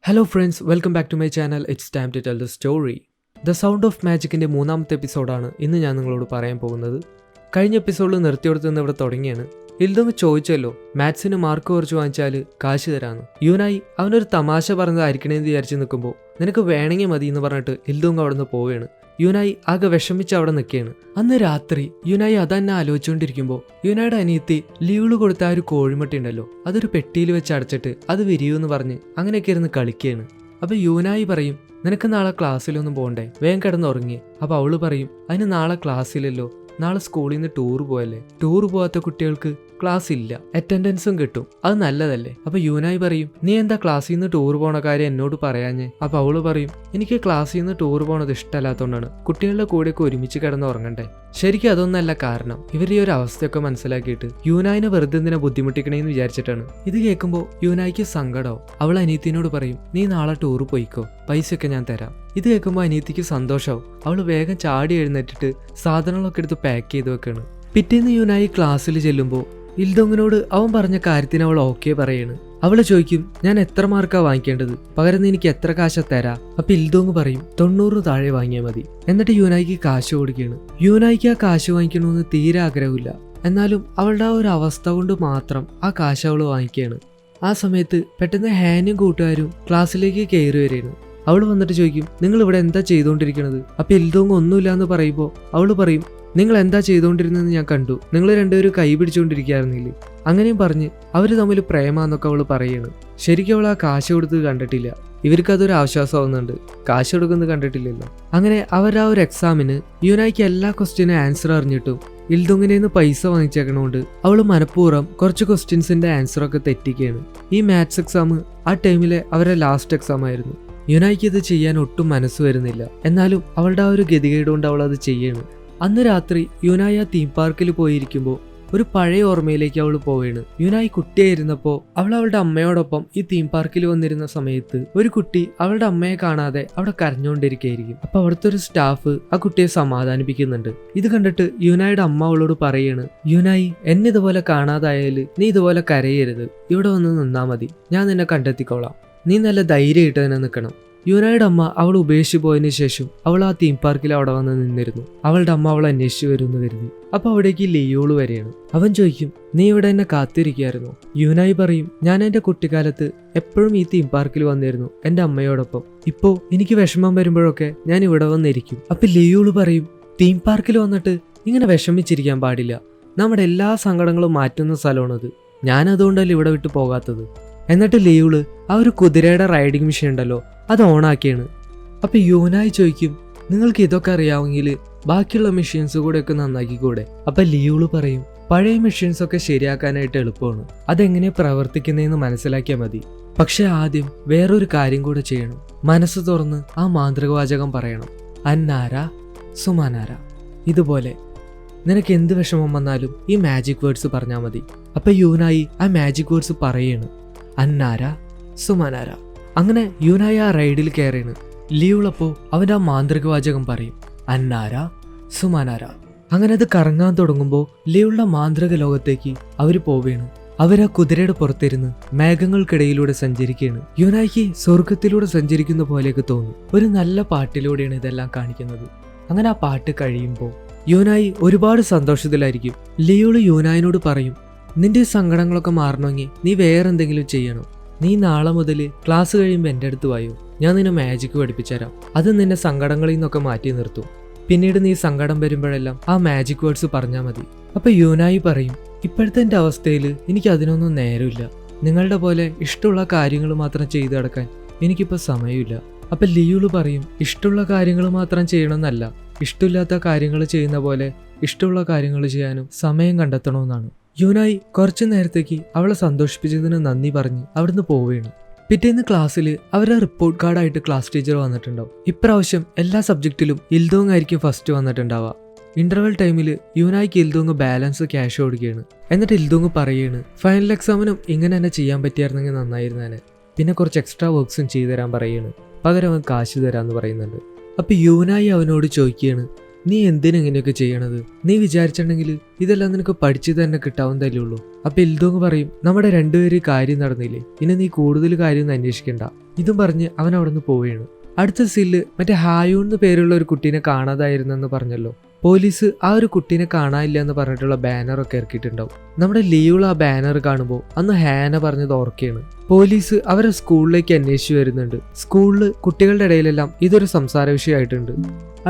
Hello friends, welcome back to my channel. It's time to tell the story. The sound of മാജിക്കിൻ്റെ 3ാമത്തെ എപ്പിസോഡാണ് ഇന്ന് ഞാൻ നിങ്ങളോട് പറയാൻ പോകുന്നത്. കഴിഞ്ഞ എപ്പിസോഡിൽ നിർത്തിയെടുത്തുനിന്ന് ഇവിടെ തുടങ്ങിയാണ്. ഇൽദോങ് ചോദിച്ചല്ലോ മാത്സിന് മാർക്ക് കുറച്ച് വാങ്ങിച്ചാൽ കാശ് തരാമെന്ന്. യൂനായി അവനൊരു തമാശ പറഞ്ഞതായിരിക്കണേന്ന് വിചാരിച്ച് നിൽക്കുമ്പോൾ നിനക്ക് വേണമെങ്കിൽ മതി എന്ന് പറഞ്ഞിട്ട് ഇൽദോങ് അവിടെ നിന്ന് പോവുകയാണ്. യൂനായി ആകെ വിഷമിച്ച് അവിടെ നിൽക്കുകയാണ്. അന്ന് രാത്രി യൂനായി അതന്നെ ആലോചിച്ചുകൊണ്ടിരിക്കുമ്പോൾ യൂനായുടെ അനിയത്തി ലീവിള് കൊടുത്ത ആ ഒരു കോഴിമുട്ട ഉണ്ടല്ലോ, അതൊരു പെട്ടിയിൽ വെച്ച് അടച്ചിട്ട് അത് വിരിയൂന്ന് പറഞ്ഞ് അങ്ങനെയൊക്കെ ഇരുന്ന് കളിക്കുകയാണ്. അപ്പൊ യൂനായി പറയും, നിനക്ക് നാളെ ക്ലാസ്സിലൊന്നും പോകണ്ടേ, വേഗം കിടന്നുറങ്ങി. അപ്പൊ അവള് പറയും, അതിന് നാളെ ക്ലാസ്സിലല്ലോ, നാളെ സ്കൂളിൽ നിന്ന് ടൂർ പോയല്ലേ, ടൂർ പോകാത്ത കുട്ടികൾക്ക് ക്ലാസ് ഇല്ല, അറ്റൻഡൻസും കിട്ടും, അത് നല്ലതല്ലേ. അപ്പൊ യൂനായി പറയും, നീ എന്താ ക്ലാസ്സിൽ നിന്ന് ടൂർ പോണ കാര്യം എന്നോട് പറയാഞ്ഞേ. അപ്പൊ അവള് പറയും, എനിക്ക് ക്ലാസ്സിൽ നിന്ന് ടൂർ പോണത് ഇഷ്ടമല്ലാത്തതുകൊണ്ടാണ്, കുട്ടികളുടെ കൂടെയൊക്കെ ഒരുമിച്ച് കിടന്ന് ഉറങ്ങണ്ടേ. ശരിക്കും അതൊന്നല്ല കാരണം, ഇവർ ഈ ഒരു അവസ്ഥയൊക്കെ മനസ്സിലാക്കിയിട്ട് യൂനായിനെ വെറുതെ എന്തിനാ ബുദ്ധിമുട്ടിക്കണേന്ന് വിചാരിച്ചിട്ടാണ്. ഇത് കേൾക്കുമ്പോൾ യൂനായിക്ക് സങ്കടവും. അവൾ അനിയത്തിനോട് പറയും, നീ നാളെ ടൂർ പോയിക്കോ, പൈസയൊക്കെ ഞാൻ തരാം. ഇത് കേൾക്കുമ്പോൾ അനിയത്തിക്ക് സന്തോഷമാവും. അവൾ വേഗം ചാടി എഴുന്നേറ്റിട്ട് സാധനങ്ങളൊക്കെ എടുത്ത് പാക്ക് ചെയ്ത് വെക്കാണ്. പിറ്റേന്ന് യൂനായി ക്ലാസ്സിൽ ചെല്ലുമ്പോൾ ഇൽദോങ്ങിനോട് അവൻ പറഞ്ഞ കാര്യത്തിന് അവൾ ഓക്കെ പറയാണ്. അവള് ചോദിക്കും, ഞാൻ എത്ര മാർക്കാ വാങ്ങിക്കേണ്ടത്, പകരം നീ എനിക്ക് എത്ര കാശ തരാ. അപ്പൊ ഇൽദോങ് പറയും, 90 താഴെ വാങ്ങിയാൽ മതി. എന്നിട്ട് യൂനായിക്ക് കാശ് കൊടുക്കുകയാണ്. യൂനായിക്ക് ആ കാശ് വാങ്ങിക്കണമെന്ന് തീരെ ആഗ്രഹമില്ല, എന്നാലും അവളുടെ ആ ഒരു അവസ്ഥ കൊണ്ട് മാത്രം ആ കാശ് അവള് വാങ്ങിക്കുകയാണ്. ആ സമയത്ത് പെട്ടെന്ന് ഹാനും കൂട്ടുകാരും ക്ലാസ്സിലേക്ക് കയറി വരികയാണ്. അവള് വന്നിട്ട് ചോദിക്കും, നിങ്ങൾ ഇവിടെ എന്താ ചെയ്തുകൊണ്ടിരിക്കുന്നത്. അപ്പൊ ഇൽദോങ് ഒന്നുമില്ല എന്ന് പറയുമ്പോൾ അവള് പറയും, നിങ്ങൾ എന്താ ചെയ്തുകൊണ്ടിരുന്നതെന്ന് ഞാൻ കണ്ടു, നിങ്ങൾ രണ്ടുപേരും കൈ പിടിച്ചുകൊണ്ടിരിക്കുകയായിരുന്നില്ലേ. അങ്ങനെയും പറഞ്ഞ് അവർ തമ്മിൽ പ്രേമാന്നൊക്കെ അവള് പറയാണ്. ശരിക്കും അവൾ ആ കാശ് കൊടുത്ത് കണ്ടിട്ടില്ല. ഇവർക്ക് അതൊരു ആശ്വാസമാവുന്നുണ്ട്, കാശ് കൊടുക്കുന്നത് കണ്ടിട്ടില്ലല്ലോ. അങ്ങനെ അവർ ആ ഒരു എക്സാമിന് യൂനായിക്ക് എല്ലാ ക്വസ്റ്റ്യനും ആൻസർ അറിഞ്ഞിട്ടും ഇൽദോങ്ങിനെ പൈസ വാങ്ങിച്ചേക്കണോണ്ട് അവള് മനഃപൂർവ്വം കുറച്ച് ക്വസ്റ്റ്യൻസിന്റെ ആൻസറൊക്കെ തെറ്റിക്കുകയാണ്. ഈ മാത്സ് എക്സാം ആ ടൈമിലെ അവരുടെ ലാസ്റ്റ് എക്സാം ആയിരുന്നു. യൂനായിക്ക് ഇത് ചെയ്യാൻ ഒട്ടും മനസ്സ് വരുന്നില്ല, എന്നാലും അവളുടെ ആ ഒരു ഗതികേട് കൊണ്ട് അവൾ അത് ചെയ്യാണ്. അന്ന് രാത്രി യൂനായി ആ തീം പാർക്കിൽ പോയിരിക്കുമ്പോൾ ഒരു പഴയ ഓർമ്മയിലേക്ക് അവൾ പോവുകയാണ്. യൂനായി കുട്ടിയായിരുന്നപ്പോൾ അവൾ അവളുടെ അമ്മയോടൊപ്പം ഈ തീം പാർക്കിൽ വന്നിരുന്ന സമയത്ത് ഒരു കുട്ടി അവളുടെ അമ്മയെ കാണാതെ അവിടെ കരഞ്ഞുകൊണ്ടിരിക്കുകയായിരിക്കും. അപ്പൊ അവിടുത്തെ ഒരു സ്റ്റാഫ് ആ കുട്ടിയെ സമാധാനിപ്പിക്കുന്നുണ്ട്. ഇത് കണ്ടിട്ട് യൂനായിയുടെ അമ്മ അവളോട് പറയാണ്, യൂനായി, എന്നെ ഇതുപോലെ കാണാതായാല് നീ ഇതുപോലെ കരയരുത്, ഇവിടെ വന്ന് നിന്നാ മതി, ഞാൻ നിന്നെ കണ്ടെത്തിക്കോളാം, നീ നല്ല ധൈര്യമായിട്ട് തന്നെ നിൽക്കണം. യൂനായിയുടെ അമ്മ അവൾ ഉപേക്ഷിച്ച് പോയതിനു ശേഷം അവൾ ആ തീം പാർക്കിൽ അവിടെ വന്ന് നിന്നിരുന്നു. അവളുടെ അമ്മ അവളെ അന്വേഷിച്ചു വരുമെന്ന് കരുതി. അപ്പൊ അവിടേക്ക് ലിയോള് വരെയാണ്. അവൻ ചോദിക്കും, നീ ഇവിടെ എന്നെ കാത്തിരിക്കുകയായിരുന്നു. യൂനായി പറയും, ഞാൻ എൻ്റെ കുട്ടിക്കാലത്ത് എപ്പോഴും ഈ തീം പാർക്കിൽ വന്നിരുന്നു എൻ്റെ അമ്മയോടൊപ്പം. ഇപ്പോ എനിക്ക് വിഷമം വരുമ്പോഴൊക്കെ ഞാൻ ഇവിടെ വന്നിരിക്കും. അപ്പൊ ലിയോള് പറയും, തീം പാർക്കിൽ വന്നിട്ട് ഇങ്ങനെ വിഷമിച്ചിരിക്കാൻ പാടില്ല, നമ്മുടെ എല്ലാ സങ്കടങ്ങളും മാറ്റുന്ന സ്ഥലമാണത്, ഞാൻ അതുകൊണ്ടല്ലേ ഇവിടെ വിട്ടു പോകാത്തത്. എന്നിട്ട് ലിയോള് ആ ഒരു കുതിരയുടെ റൈഡിങ് മെഷീൻ ഉണ്ടല്ലോ, അത് ഓണാക്കിയാണ്. അപ്പൊ യൂനായി ചോദിക്കും, നിങ്ങൾക്ക് ഇതൊക്കെ അറിയാമെങ്കിൽ ബാക്കിയുള്ള മെഷീൻസ് കൂടെ ഒക്കെ നന്നാക്കിക്കൂടെ. അപ്പൊ ലിയോള് പറയും, പഴയ മെഷീൻസ് ഒക്കെ ശരിയാക്കാനായിട്ട് എളുപ്പമാണ്, അതെങ്ങനെ പ്രവർത്തിക്കുന്നതെന്ന് മനസ്സിലാക്കിയാൽ മതി. പക്ഷെ ആദ്യം വേറൊരു കാര്യം കൂടെ ചെയ്യണം, മനസ്സ് തുറന്ന് ആ മാന്ത്രികവാചകം പറയണം, അന്നാര സുമാനാര. ഇതുപോലെ നിനക്ക് എന്ത് വിഷമം വന്നാലും ഈ മാജിക് വേർഡ്സ് പറഞ്ഞാൽ മതി. അപ്പൊ യൂനായി ആ മാജിക് വേർഡ്സ് പറയാണ്, അന്നാര സുമാനാര. അങ്ങനെ യൂനായി ആ റൈഡിൽ കയറിയാണ്. ലിയോളപ്പോ അവൻ്റെ ആ മാന്ത്രികവാചകം പറയും, അന്നാര സുമാനാര. അങ്ങനെ അത് കറങ്ങാൻ തുടങ്ങുമ്പോൾ ലിയോളുടെ മാന്ത്രിക ലോകത്തേക്ക് അവർ പോവുകയാണ്. അവരാ കുതിരയുടെ പുറത്തിരുന്ന് മേഘങ്ങൾക്കിടയിലൂടെ സഞ്ചരിക്കുകയാണ്. യൂനായിക്ക് സ്വർഗത്തിലൂടെ സഞ്ചരിക്കുന്ന പോലെയൊക്കെ തോന്നും. ഒരു നല്ല പാട്ടിലൂടെയാണ് ഇതെല്ലാം കാണിക്കുന്നത്. അങ്ങനെ ആ പാട്ട് കഴിയുമ്പോൾ യൂനായി ഒരുപാട് സന്തോഷത്തിലായിരിക്കും. ലിയോള് യൂനായിനോട് പറയും, നിന്റെ സങ്കടങ്ങളൊക്കെ മാറണമെങ്കിൽ നീ വേറെന്തെങ്കിലും ചെയ്യണം. നീ നാളെ മുതൽ ക്ലാസ് കഴിയുമ്പോൾ എൻ്റെ അടുത്ത് വായോ, ഞാൻ നിന്നെ മാജിക് പഠിപ്പിച്ചുതരാം, അത് നിന്നെ സങ്കടങ്ങളിൽ നിന്നൊക്കെ മാറ്റി നിർത്തും. പിന്നീട് നീ സങ്കടം വരുമ്പോഴെല്ലാം ആ മാജിക് വേർഡ്സ് പറഞ്ഞാൽ മതി. അപ്പൊ യൂനായി പറയും, ഇപ്പോഴത്തെ എൻ്റെ അവസ്ഥയിൽ എനിക്ക് അതിനൊന്നും നേരമില്ല, നിങ്ങളുടെ പോലെ ഇഷ്ടമുള്ള കാര്യങ്ങൾ മാത്രം ചെയ്തു നടക്കാൻ എനിക്കിപ്പോൾ സമയമില്ല. അപ്പൊ ലിയോള് പറയും, ഇഷ്ടമുള്ള കാര്യങ്ങൾ മാത്രം ചെയ്യണമെന്നല്ല, ഇഷ്ടമില്ലാത്ത കാര്യങ്ങൾ ചെയ്യുന്ന പോലെ ഇഷ്ടമുള്ള കാര്യങ്ങൾ ചെയ്യാനും സമയം കണ്ടെത്തണമെന്നാണ്. യൂനായി കുറച്ചു നേരത്തേക്ക് അവളെ സന്തോഷിപ്പിച്ചതിന് നന്ദി പറഞ്ഞ് അവിടുന്ന് പോവുകയാണ്. പിറ്റേന്ന് ക്ലാസ്സിൽ അവരുടെ റിപ്പോർട്ട് കാർഡായിട്ട് ക്ലാസ് ടീച്ചർ വന്നിട്ടുണ്ടാവും. ഇപ്രാവശ്യം എല്ലാ സബ്ജക്റ്റിലും ഇൽദോങ് ആയിരിക്കും ഫസ്റ്റ് വന്നിട്ടുണ്ടാവുക. ഇന്റർവെൽ ടൈമിൽ യൂനായിക്ക് ഇൽദോങ് ബാലൻസ് ക്യാഷ് കൊടുക്കുകയാണ്. എന്നിട്ട് ഇൽദോങ് പറയുകയാണ്, ഫൈനൽ എക്സാമിനും ഇങ്ങനെ തന്നെ ചെയ്യാൻ പറ്റിയായിരുന്നെങ്കിൽ നന്നായിരുന്നേനെ, പിന്നെ കുറച്ച് എക്സ്ട്രാ വർക്ക്സും ചെയ്തു തരാൻ പറയുകയാണ്, പകരം അവൻ കാശ് തരാമെന്ന് പറയുന്നുണ്ട്. അപ്പൊ യൂനായി അവനോട് ചോദിക്കുകയാണ്, നീ എന്തിനും ഇങ്ങനെയൊക്കെ ചെയ്യണത്, നീ വിചാരിച്ചിട്ടുണ്ടെങ്കിൽ ഇതെല്ലാം നിനക്ക് പഠിച്ചു തന്നെ കിട്ടാവുന്നതല്ലേ ഉള്ളൂ. അപ്പൊ ഇൽദോങ് പറയും, നമ്മുടെ രണ്ടുപേരും കാര്യം നടന്നില്ലേ, ഇനി നീ കൂടുതൽ കാര്യം അന്വേഷിക്കണ്ട, ഇതും പറഞ്ഞ് അവൻ അവിടെ നിന്ന് പോവുകയാണ്. അടുത്ത സീനില് മറ്റേ ഹായു എന്ന് പേരുള്ള ഒരു കുട്ടീനെ കാണാതായിരുന്നെന്ന് പറഞ്ഞല്ലോ. പോലീസ് ആ ഒരു കുട്ടീനെ കാണാനില്ല എന്ന് പറഞ്ഞിട്ടുള്ള ബാനറൊക്കെ ഇറക്കിയിട്ടുണ്ടാവും. നമ്മുടെ ലിയോൾ ആ ബാനർ കാണുമ്പോൾ അന്ന് ഹാന പറഞ്ഞത് ഓർക്കുകയാണ്. പോലീസ് അവരെ സ്കൂളിലേക്ക് അന്വേഷിച്ചു വരുന്നുണ്ട്. സ്കൂളിൽ കുട്ടികളുടെ ഇടയിലെല്ലാം ഇതൊരു സംസാര വിഷയമായിട്ടുണ്ട്.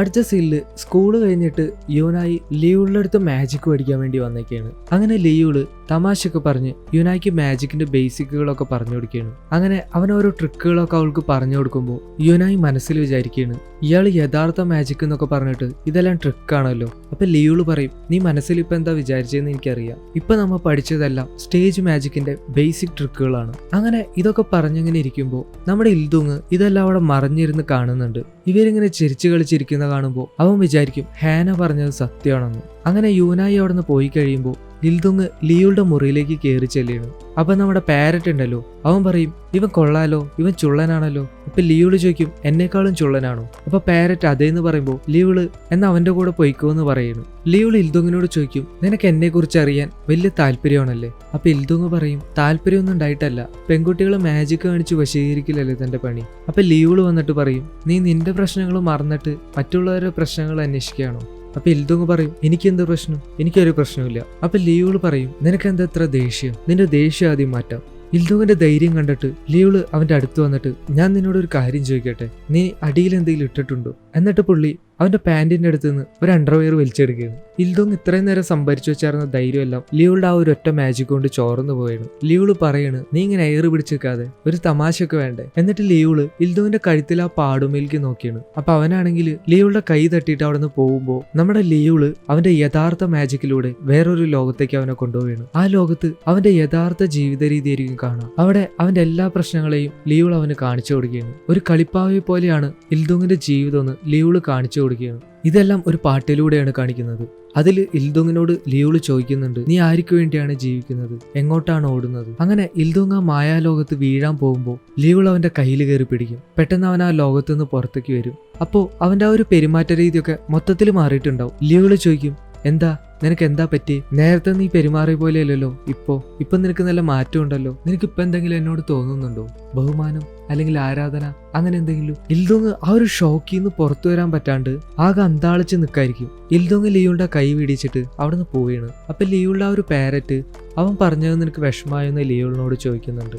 അടുത്ത സീനില് സ്കൂള് കഴിഞ്ഞിട്ട് യൂനായി ലിയോളുടെ അടുത്ത് മാജിക് പഠിക്കാൻ വേണ്ടി വന്നേക്കാണ്. അങ്ങനെ ലിയോള് തമാശയൊക്കെ പറഞ്ഞ് യൂനായിക്ക് മാജിക്കിന്റെ ബേസിക്കുകളൊക്കെ പറഞ്ഞു കൊടുക്കുകയാണ്. അങ്ങനെ അവൻ ഓരോ ട്രിക്കുകളൊക്കെ അവൾക്ക് പറഞ്ഞു കൊടുക്കുമ്പോൾ യൂനായി മനസ്സിൽ വിചാരിക്കുകയാണ്, ഇയാൾ യഥാർത്ഥ മാജിക് എന്നൊക്കെ പറഞ്ഞിട്ട് ഇതെല്ലാം ട്രിക്കാണല്ലോ. അപ്പൊ ലിയോള് പറയും, നീ മനസ്സിൽ ഇപ്പൊ എന്താ വിചാരിച്ചതെന്ന് എനിക്കറിയാം. ഇപ്പൊ നമ്മൾ പഠിച്ചതെല്ലാം സ്റ്റേജ് മാജിക്കിന്റെ ബേസിക് ട്രിക്കുകളാണ്. അങ്ങനെ ഇതൊക്കെ പറഞ്ഞിങ്ങനെ ഇരിക്കുമ്പോൾ നമ്മുടെ ഇൽദുങ് ഇതെല്ലാം അവിടെ മറിഞ്ഞിരുന്ന് കാണുന്നുണ്ട്. ഇവരിങ്ങനെ ചിരിച്ചു കളിച്ചിരിക്കുന്ന കാണുമ്പോൾ അവൻ വിചാരിക്കും ഹാന പറഞ്ഞത് സത്യമാണെന്ന്. അങ്ങനെ യൂനായി അവിടെ നിന്ന് പോയി കഴിയുമ്പോൾ ഇൽദുങ് ലിയോളുടെ മുറിയിലേക്ക് കയറി ചെല്ലുകയാണ്. അപ്പൊ നമ്മുടെ പാരറ്റ് ഉണ്ടല്ലോ, അവൻ പറയും ഇവൻ കൊള്ളാലോ, ഇവൻ ചുള്ളനാണല്ലോ. അപ്പൊ ലിയോള് ചോദിക്കും എന്നെക്കാളും ചുള്ളനാണോ? അപ്പൊ പാരറ്റ് അതേന്ന് പറയുമ്പോൾ ലിയോള് എന്നാ അവന്റെ കൂടെ പൊയ്ക്കോ എന്ന് പറയുന്നു. ലിയോള് ഇൽദുങ്ങിനോട് ചോദിക്കും നിനക്ക് എന്നെ കുറിച്ച് അറിയാൻ വലിയ താല്പര്യമാണല്ലേ? അപ്പൊ ഇൽദുങ് പറയും താല്പര്യമൊന്നും ഉണ്ടായിട്ടല്ല, പെൺകുട്ടികളെ മാജിക് കാണിച്ച് വശീകരിക്കില്ലല്ലേ തന്റെ പണി. അപ്പൊ ലിയോള് വന്നിട്ട് പറയും നീ നിന്റെ പ്രശ്നങ്ങൾ മറന്നിട്ട് മറ്റുള്ളവരുടെ പ്രശ്നങ്ങൾ അന്വേഷിക്കുകയാണോ? അപ്പൊ ഇൽദുങ് പറയും എനിക്കെന്ത് പ്രശ്നം, എനിക്കൊരു പ്രശ്നമില്ല. അപ്പൊ ലിയോള് പറയും നിനക്കെന്താ ഇത്ര ദേഷ്യം, നിന്റെ ദേഷ്യം ആദ്യം മാറ്റാം. ഇൽദുങ്ങിന്റെ ധൈര്യം കണ്ടിട്ട് ലിയോള് അവന്റെ അടുത്ത് വന്നിട്ട് ഞാൻ നിന്നോട് ഒരു കാര്യം ചോദിക്കട്ടെ, നീ അടിയിൽ എന്തെങ്കിലും ഇട്ടിട്ടുണ്ടോ? എന്നിട്ട് പുള്ളി അവന്റെ പാന്റിന്റെ അടുത്ത് നിന്ന് ഒരു അണ്ടർവെയർ വലിച്ചെടുക്കുകയാണ്. ഇൽദുങ് ഇത്രയും നേരം സംഭരിച്ചു വെച്ചായിരുന്ന ധൈര്യമെല്ലാം ലിയോളുടെ ആ ഒരു ഒറ്റ മാജിക് കൊണ്ട് ചോർന്നു പോയാണ്. ലിയോള് പറയാണ് നീ ഇങ്ങനെ എയർ പിടിച്ചേക്കാതെ ഒരു തമാശയൊക്കെ വേണ്ടേ? എന്നിട്ട് ലിയോള് ഇൽദുങ്ങിന്റെ കഴുത്തിൽ ആ പാടുമേലേക്ക് നോക്കിയാണ്. അപ്പൊ അവനാണെങ്കിൽ ലിയോളുടെ കൈ തട്ടിയിട്ട് അവിടെ നിന്ന് പോകുമ്പോൾ നമ്മുടെ ലിയോള് അവന്റെ യഥാർത്ഥ മാജിക്കിലൂടെ വേറൊരു ലോകത്തേക്ക് അവനെ കൊണ്ടുപോവുകയാണ്. ആ ലോകത്ത് അവന്റെ യഥാർത്ഥ ജീവിത രീതിയായിരിക്കും കാണാം. അവിടെ അവന്റെ എല്ലാ പ്രശ്നങ്ങളെയും ലിയോൾ അവന് കാണിച്ചു കൊടുക്കുകയാണ്. ഒരു കളിപ്പാവയെ പോലെയാണ് ഇൽദുങ്ങിന്റെ ജീവിതം എന്ന് ലിയോള് കാണിച്ചു കൊടുക്കുകയാണ്. ഇതെല്ലാം ഒരു പാട്ടിലൂടെയാണ് കാണിക്കുന്നത്. അതിൽ ഇൽദുങ്ങിനോട് ലിയോള് ചോദിക്കുന്നുണ്ട് നീ ആർക്ക് വേണ്ടിയാണ് ജീവിക്കുന്നത്, എങ്ങോട്ടാണ് ഓടുന്നത്? അങ്ങനെ ഇൽദുങ് ആ മായാലോകത്ത് വീഴാൻ പോകുമ്പോൾ ലിയോൾ അവന്റെ കയ്യിൽ കയറി പിടിക്കും. പെട്ടെന്ന് അവൻ ആ ലോകത്ത് നിന്ന് പുറത്തേക്ക് വരും. അപ്പോൾ അവന്റെ ആ ഒരു പെരുമാറ്റ രീതിയൊക്കെ മൊത്തത്തിൽ മാറിയിട്ടുണ്ടാവും. ലിയോള് ചോദിക്കും എന്താ നിനക്ക് എന്താ പറ്റി? നേരത്തെ നീ പെരുമാറിയ പോലെയല്ലല്ലോ ഇപ്പൊ നിനക്ക് നല്ല മാറ്റം ഉണ്ടല്ലോ. നിനക്ക് ഇപ്പൊ എന്തെങ്കിലും എന്നോട് തോന്നുന്നുണ്ടോ? ബഹുമാനം അല്ലെങ്കിൽ ആരാധന അങ്ങനെ എന്തെങ്കിലും? ഇൽദുങ് ആ ഒരു ഷോക്കിൽ നിന്ന് പുറത്തു വരാൻ പറ്റാണ്ട് ആകെ അന്താളിച്ച് നിൽക്കായിരിക്കും. ഇൽദുങ് ലിയോളുടെ കൈ പിടിച്ചിട്ട് അവിടെ നിന്ന് പോവുകയാണ്. അപ്പൊ ലിയോളുടെ ആ ഒരു പാരറ്റ് അവൻ പറഞ്ഞത് നിനക്ക് വിഷമായെന്ന് ലിയോളിനോട് ചോദിക്കുന്നുണ്ട്.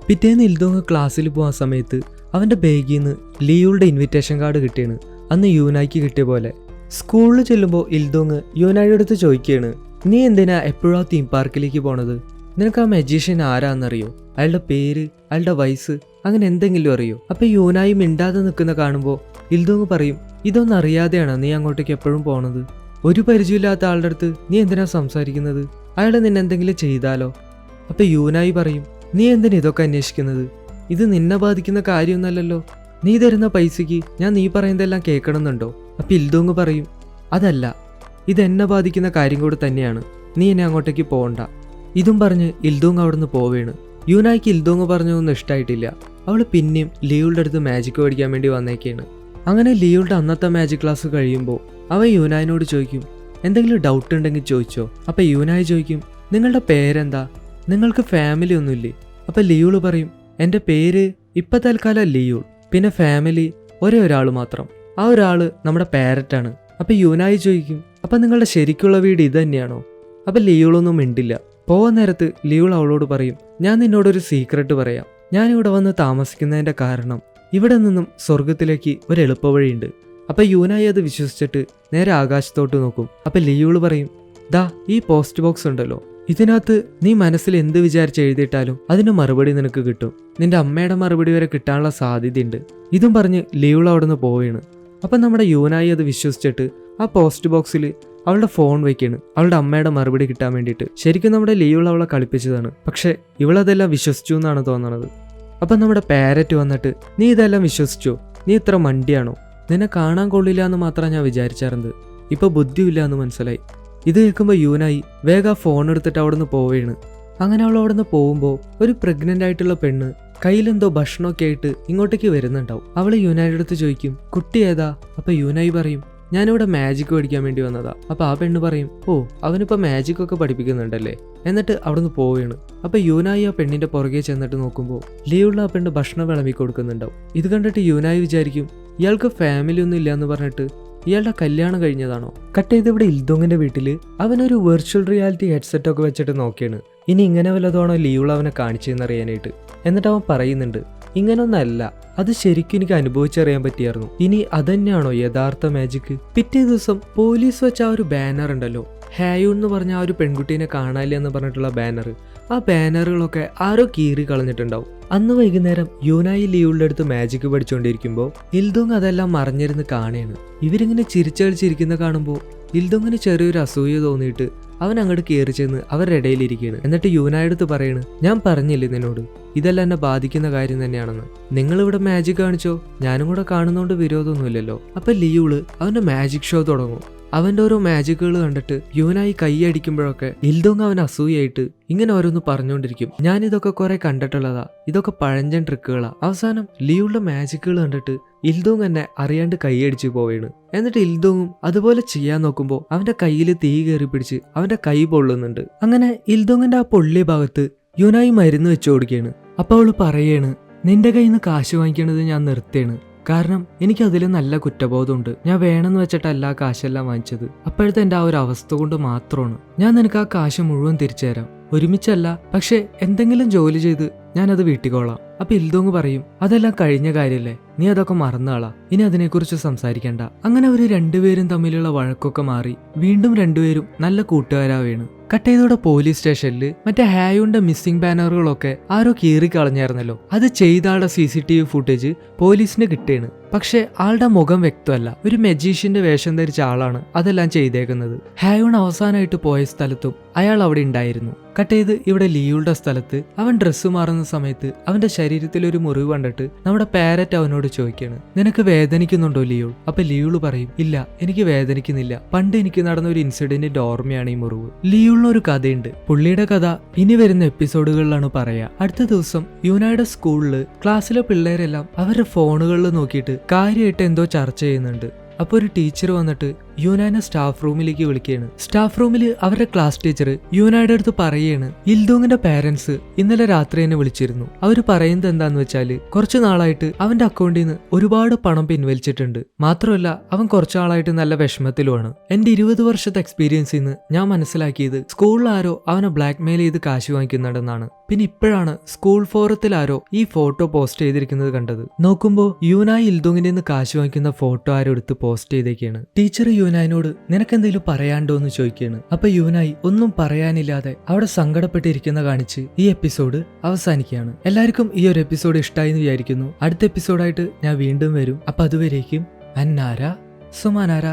പിറ്റേന്ന് ഇൽദുങ് ക്ലാസ്സിൽ പോകാൻ സമയത്ത് അവന്റെ ബാഗിൽ നിന്ന് ലിയോളുടെ ഇൻവിറ്റേഷൻ കാർഡ് കിട്ടിയാണ്. അന്ന് യൂനായിക്ക് കിട്ടിയ പോലെ. സ്കൂളിൽ ചെല്ലുമ്പോൾ ഇൽദുങ് യൂനായുടെ അടുത്ത് ചോദിക്കുകയാണ് നീ എന്തിനാ എപ്പോഴാ തീം പാർക്കിലേക്ക് പോണത്? നിനക്ക് ആ മജീഷ്യൻ ആരാന്നറിയോ? അയാളുടെ പേര്, അയാളുടെ വയസ്സ് അങ്ങനെ എന്തെങ്കിലും അറിയോ? അപ്പൊ യൂനായി മിണ്ടാതെ നിൽക്കുന്ന കാണുമ്പോൾ ഇൽദുങ് പറയും ഇതൊന്നും അറിയാതെയാണ് നീ അങ്ങോട്ടേക്ക് എപ്പോഴും പോണത്? ഒരു പരിചയമില്ലാത്ത ആളുടെ അടുത്ത് നീ എന്തിനാ സംസാരിക്കുന്നത്? അയാൾ നിന്നെ എന്തെങ്കിലും ചെയ്താലോ? അപ്പൊ യൂനായി പറയും നീ എന്തിനാ ഇതൊക്കെ അന്വേഷിക്കുന്നത്? ഇത് നിന്നെ ബാധിക്കുന്ന കാര്യമൊന്നല്ലല്ലോ. നീ തരുന്ന പൈസക്ക് ഞാൻ നീ പറയുന്നതെല്ലാം കേൾക്കണമെന്നുണ്ടോ? അപ്പൊ ഇൽദുങ് പറയും അതല്ല, ഇതെന്നെ ബാധിക്കുന്ന കാര്യം കൂടെ തന്നെയാണ്, നീ എന്നെ അങ്ങോട്ടേക്ക് പോകണ്ട. ഇതും പറഞ്ഞ് ഇൽദുങ് അവിടെ നിന്ന് പോവുകയാണ്. യൂനായിക്ക് ഇൽദുങ് പറഞ്ഞതൊന്നും ഇഷ്ടമായിട്ടില്ല. അവൾ പിന്നെയും ലിയോളുടെ അടുത്ത് മാജിക് പഠിക്കാൻ വേണ്ടി വന്നേക്കാണ്. അങ്ങനെ ലിയോളുടെ അന്നത്തെ മാജിക് ക്ലാസ് കഴിയുമ്പോൾ അവൻ യൂനായിനോട് ചോദിക്കും എന്തെങ്കിലും ഡൗട്ട് ഉണ്ടെങ്കിൽ ചോദിച്ചോ. അപ്പൊ യൂനായി ചോദിക്കും നിങ്ങളുടെ പേരെന്താ, നിങ്ങൾക്ക് ഫാമിലി ഒന്നുമില്ലേ? അപ്പൊ ലിയോള് പറയും എൻ്റെ പേര് ഇപ്പൊ തൽക്കാലം ലിയോൾ, പിന്നെ ഫാമിലി ഒരേ ഒരാൾ മാത്രം, ആ ഒരാള് നമ്മുടെ പാരറ്റാണ്. അപ്പൊ യൂനായി ചോദിക്കും അപ്പൊ നിങ്ങളുടെ ശരിക്കുള്ള വീട് ഇത് തന്നെയാണോ? അപ്പൊ ലിയോളൊന്നും മിണ്ടില്ല. പോവാൻ നേരത്ത് ലിയോൾ അവളോട് പറയും ഞാൻ നിന്നോടൊരു സീക്രട്ട് പറയാം. ഞാനിവിടെ വന്ന് താമസിക്കുന്നതിന്റെ കാരണം ഇവിടെ നിന്നും സ്വർഗത്തിലേക്ക് ഒരു എളുപ്പവഴിയുണ്ട്. അപ്പൊ യൂനായി അത് വിശ്വസിച്ചിട്ട് നേരെ ആകാശത്തോട്ട് നോക്കും. അപ്പൊ ലിയോള് പറയും ദാ ഈ പോസ്റ്റ് ബോക്സ് ഉണ്ടല്ലോ, ഇതിനകത്ത് നീ മനസ്സിൽ എന്ത് വിചാരിച്ച് എഴുതിയിട്ടാലും അതിന് മറുപടി നിനക്ക് കിട്ടും. നിന്റെ അമ്മയുടെ മറുപടി വരെ കിട്ടാനുള്ള സാധ്യതയുണ്ട്. ഇതും പറഞ്ഞ് ലിയോൾ അവിടെ നിന്ന് പോവുകയാണ്. അപ്പം നമ്മുടെ യൂനായി അത് വിശ്വസിച്ചിട്ട് ആ പോസ്റ്റ് ബോക്സിൽ അവളുടെ ഫോൺ വയ്ക്കാണ് അവളുടെ അമ്മയുടെ മറുപടി കിട്ടാൻ വേണ്ടിയിട്ട്. ശരിക്കും നമ്മുടെ ലിയോൾ അവളെ കളിപ്പിച്ചതാണ്, പക്ഷെ ഇവളതെല്ലാം വിശ്വസിച്ചു എന്നാണ് തോന്നണത്. അപ്പം നമ്മുടെ പാരറ്റ് വന്നിട്ട് നീ ഇതെല്ലാം വിശ്വസിച്ചോ? നീ ഇത്ര മണ്ടിയാണോ? നിന്നെ കാണാൻ കൊള്ളില്ല എന്ന് മാത്രമാണ് ഞാൻ വിചാരിച്ചായിരുന്നത്, ഇപ്പൊ ബുദ്ധിയില്ല എന്ന് മനസ്സിലായി. ഇത് കേൾക്കുമ്പോൾ യൂനായി വേഗം ഫോൺ എടുത്തിട്ട് അവിടെ നിന്ന് പോവുകയാണ്. അങ്ങനെ അവൾ അവിടെ നിന്ന് പോകുമ്പോൾ ഒരു പ്രഗ്നന്റ് ആയിട്ടുള്ള പെണ്ണ് കയ്യിലെന്തോ ഭക്ഷണമൊക്കെ ആയിട്ട് ഇങ്ങോട്ടേക്ക് വരുന്നുണ്ടാവും. അവള് യൂനായിയുടെ അടുത്ത് ചോദിക്കും കുട്ടി ഏതാ? അപ്പൊ യൂനായി പറയും ഞാനിവിടെ മാജിക് പഠിക്കാൻ വേണ്ടി വന്നതാ. അപ്പൊ ആ പെണ്ണ് പറയും, ഓ അവനിപ്പോ മാജിക് ഒക്കെ പഠിപ്പിക്കുന്നുണ്ടല്ലേ. എന്നിട്ട് അവിടുന്ന് പോവുകയാണ്. അപ്പൊ യൂനായി ആ പെണ്ണിന്റെ പുറകെ ചെന്നിട്ട് നോക്കുമ്പോൾ ലിയുള്ള ആ പെണ്ണ് ഭക്ഷണം വിളമ്പി കൊടുക്കുന്നുണ്ടാവും. ഇത് കണ്ടിട്ട് യൂനായി വിചാരിക്കും, ഇയാൾക്ക് ഫാമിലി ഒന്നും ഇല്ല എന്ന് പറഞ്ഞിട്ട് ഇയാളുടെ കല്യാണം കഴിഞ്ഞതാണോ. കട്ട് ചെയ്ത് ഇവിടെ ഇൽദോങ്ങിന്റെ വീട്ടില് അവനൊരു വെർച്വൽ റിയാലിറ്റി ഹെഡ്സെറ്റ് ഒക്കെ വെച്ചിട്ട് നോക്കിയാണ് ഇനി ഇങ്ങനെ വല്ലതാണോ ലിയുള്ള അവനെ കാണിച്ചെന്നറിയാനായിട്ട്. എന്നിട്ട് അവൻ പറയുന്നുണ്ട്, ഇങ്ങനൊന്നല്ല, അത് ശരിക്കും എനിക്ക് അനുഭവിച്ചറിയാൻ പറ്റിയായിരുന്നു. ഇനി അതന്നെയാണോ യഥാർത്ഥ മാജിക്. പിറ്റേ ദിവസം പോലീസ് വെച്ച ആ ഒരു ബാനർ ഉണ്ടല്ലോ, ഹായൂൺ എന്ന് പറഞ്ഞ ആ ഒരു പെൺകുട്ടീനെ കാണാനില്ല എന്ന് പറഞ്ഞിട്ടുള്ള ബാനർ, ആ ബാനറുകളൊക്കെ ആരോ കീറി കളഞ്ഞിട്ടുണ്ടാവും. അന്ന് വൈകുന്നേരം യൂനായി ലിയുടെ അടുത്ത് മാജിക് പഠിച്ചുകൊണ്ടിരിക്കുമ്പോൾ ഇൽദോങ് അതെല്ലാം മറിഞ്ഞിരുന്ന് കാണുകയാണ്. ഇവരിങ്ങനെ ചിരിച്ചടിച്ചിരിക്കുന്ന കാണുമ്പോൾ ഇൽദോങ്ങിന് ചെറിയൊരു അസൂയ തോന്നിയിട്ട് അവൻ അങ്ങോട്ട് കയറി ചെന്ന് അവരുടെ ഇടയിലിരിക്കുകയാണ്. എന്നിട്ട് യൂനായടുത്ത് പറയണ്, ഞാൻ പറഞ്ഞില്ലേ നിന്നോട് ഇതെല്ലാം എന്നെ ബാധിക്കുന്ന കാര്യം തന്നെയാണെന്ന്. നിങ്ങളിവിടെ മാജിക് കാണിച്ചോ, ഞാനും കൂടെ കാണുന്നോണ്ട് വിരോധമൊന്നുമില്ലല്ലോ. അപ്പൊ ലിയൂള് അവന്റെ മാജിക് ഷോ തുടങ്ങും. അവന്റെ ഓരോ മാജിക്കുകൾ കണ്ടിട്ട് യൂനായി കൈയടിക്കുമ്പോഴൊക്കെ ഇൽദോങ് അവൻ അസൂയായിട്ട് ഇങ്ങനെ ഓരോന്ന് പറഞ്ഞുകൊണ്ടിരിക്കും. ഞാൻ ഇതൊക്കെ കുറെ കണ്ടിട്ടുള്ളതാ, ഇതൊക്കെ പഴഞ്ചൻ ട്രിക്കുകളാ. അവസാനം ലിയുടെ മാജിക്കുകൾ കണ്ടിട്ട് ഇൽദോങ് എന്നെ അറിയാണ്ട് കൈയടിച്ചു പോവുകയാണ്. എന്നിട്ട് ഇൽദോങ്ങും അതുപോലെ ചെയ്യാൻ നോക്കുമ്പോൾ അവന്റെ കയ്യിൽ തീ കയറി പിടിച്ച് അവന്റെ കൈ പൊള്ളുന്നുണ്ട്. അങ്ങനെ ഇൽദോങ്ങിന്റെ ആ പൊള്ളിയ ഭാഗത്ത് യൂനായി മരുന്ന് വെച്ചു കൊടുക്കുകയാണ്. അപ്പൊ അവള് പറയാണ്, നിന്റെ കയ്യിൽ നിന്ന് കാശ് വാങ്ങിക്കണത് ഞാൻ നിർത്തിയാണ്. കാരണം എനിക്ക് അതിൽ നല്ല കുറ്റബോധമുണ്ട്. ഞാൻ വേണമെന്ന് വെച്ചിട്ടല്ല ആ കാശെല്ലാം വാങ്ങിച്ചത്. അപ്പോഴത്തെ എൻ്റെ ആ ഒരു അവസ്ഥ കൊണ്ട് മാത്രമാണ്. ഞാൻ നിനക്ക് ആ കാശ് മുഴുവൻ തിരിച്ചു തരാം, ഒരുമിച്ചല്ല, പക്ഷെ എന്തെങ്കിലും ജോലി ചെയ്ത് ഞാനത് വീട്ടിക്കോളാം. അപ്പൊ ഇൽദോങ് പറയും, അതെല്ലാം കഴിഞ്ഞ കാര്യല്ലേ, നീ അതൊക്കെ മറന്നാളാ, ഇനി അതിനെക്കുറിച്ച് സംസാരിക്കണ്ട. അങ്ങനെ അവർ രണ്ടുപേരും തമ്മിലുള്ള വഴക്കൊക്കെ മാറി വീണ്ടും രണ്ടുപേരും നല്ല കൂട്ടുകാരാവുകയാണ്. കട്ട് ചെയ്തോടെ പോലീസ് സ്റ്റേഷനിൽ മറ്റേ ഹായുന്റെ മിസ്സിംഗ് ബാനറുകളൊക്കെ ആരോ കീറി കളഞ്ഞായിരുന്നല്ലോ. അത് ചെയ്ത ആളുടെ CCTV ഫുട്ടേജ് പോലീസിന് കിട്ടുകയാണ്. പക്ഷെ ആളുടെ മുഖം വ്യക്തമല്ല, ഒരു മജീഷ്യന്റെ വേഷം ധരിച്ച ആളാണ് അതെല്ലാം ചെയ്തേക്കുന്നത്. ഹായൂൺ അവസാനമായിട്ട് പോയ സ്ഥലത്തും അയാൾ അവിടെ ഉണ്ടായിരുന്നു. കട്ട് ചെയ്ത് ഇവിടെ ലിയുടെ സ്ഥലത്ത് അവൻ ഡ്രസ്സ് മാറുന്ന സമയത്ത് അവന്റെ ശരീരത്തിൽ ഒരു മുറിവ് കണ്ടിട്ട് നമ്മുടെ പാരറ്റ് അവനോട് ചോദിക്കാണ്, നിനക്ക് വേദനിക്കുന്നുണ്ടോ ലിയൂൾ? അപ്പൊ ലിയൂൾ പറയും, ഇല്ല എനിക്ക് വേദനിക്കുന്നില്ല, പണ്ട് എനിക്ക് നടന്ന ഒരു ഇൻസിഡന്റിന്റെ ഓർമ്മയാണ് ഈ മുറിവ്. ലിയൂളിനൊരു കഥയുണ്ട്. പുള്ളിയുടെ കഥ ഇനി വരുന്ന എപ്പിസോഡുകളിലാണ് പറയാ. അടുത്ത ദിവസം യൂനായുടെ സ്കൂളില് ക്ലാസ്സിലെ പിള്ളേരെല്ലാം അവരുടെ ഫോണുകളിൽ നോക്കിയിട്ട് കാര്യമായിട്ട് എന്തോ ചർച്ച ചെയ്യുന്നുണ്ട്. അപ്പൊ ഒരു ടീച്ചർ വന്നിട്ട് യൂനാനെ സ്റ്റാഫ് റൂമിലേക്ക് വിളിക്കുകയാണ്. സ്റ്റാഫ് റൂമിൽ അവരുടെ ക്ലാസ് ടീച്ചർ യൂനായുടെ അടുത്ത് പറയുകയാണ്, ഇൽദോങ്ങിന്റെ പാരന്റ്സ് ഇന്നലെ രാത്രി എന്നെ വിളിച്ചിരുന്നു. അവര് പറയുന്നത് എന്താന്ന് വെച്ചാല് കുറച്ചു നാളായിട്ട് അവന്റെ അക്കൗണ്ടിൽ നിന്ന് ഒരുപാട് പണം പിൻവലിച്ചിട്ടുണ്ട്. മാത്രമല്ല അവൻ കുറച്ചു നാളായിട്ട് നല്ല വിഷമത്തിലുമാണ്. എന്റെ 20 വർഷത്തെ എക്സ്പീരിയൻസിൽ നിന്ന് ഞാൻ മനസ്സിലാക്കിയത് സ്കൂളിൽ ആരോ അവനെ ബ്ലാക്ക് മെയിൽ ചെയ്ത് കാശ് വാങ്ങിക്കുന്നുണ്ടെന്നാണ്. പിന്നെ ഇപ്പോഴാണ് സ്കൂൾ ഫോറത്തിൽ ആരോ ഈ ഫോട്ടോ പോസ്റ്റ് ചെയ്തിരിക്കുന്നത് കണ്ടത്. നോക്കുമ്പോൾ യൂനായി ഇൽദോങ്ങിന്റെ നിന്ന് കാശ് വാങ്ങിക്കുന്ന ഫോട്ടോ ആരോ എടുത്ത് പോസ്റ്റ് ചെയ്തേക്കാണ്. ടീച്ചർ യൂനായിനോട് നിനക്കെന്തെങ്കിലും പറയാണ്ടോ എന്ന് ചോദിക്കുകയാണ്. അപ്പൊ യൂനായി ഒന്നും പറയാനില്ലാതെ അവിടെ സങ്കടപ്പെട്ടിരിക്കുന്ന കാണിച്ച് ഈ എപ്പിസോഡ് അവസാനിക്കുകയാണ്. എല്ലാവർക്കും ഈ ഒരു എപ്പിസോഡ് ഇഷ്ടമായി എന്ന് വിചാരിക്കുന്നു. അടുത്ത എപ്പിസോഡായിട്ട് ഞാൻ വീണ്ടും വരും. അപ്പൊ അതുവരേക്കും അന്നാര സുമാനാര.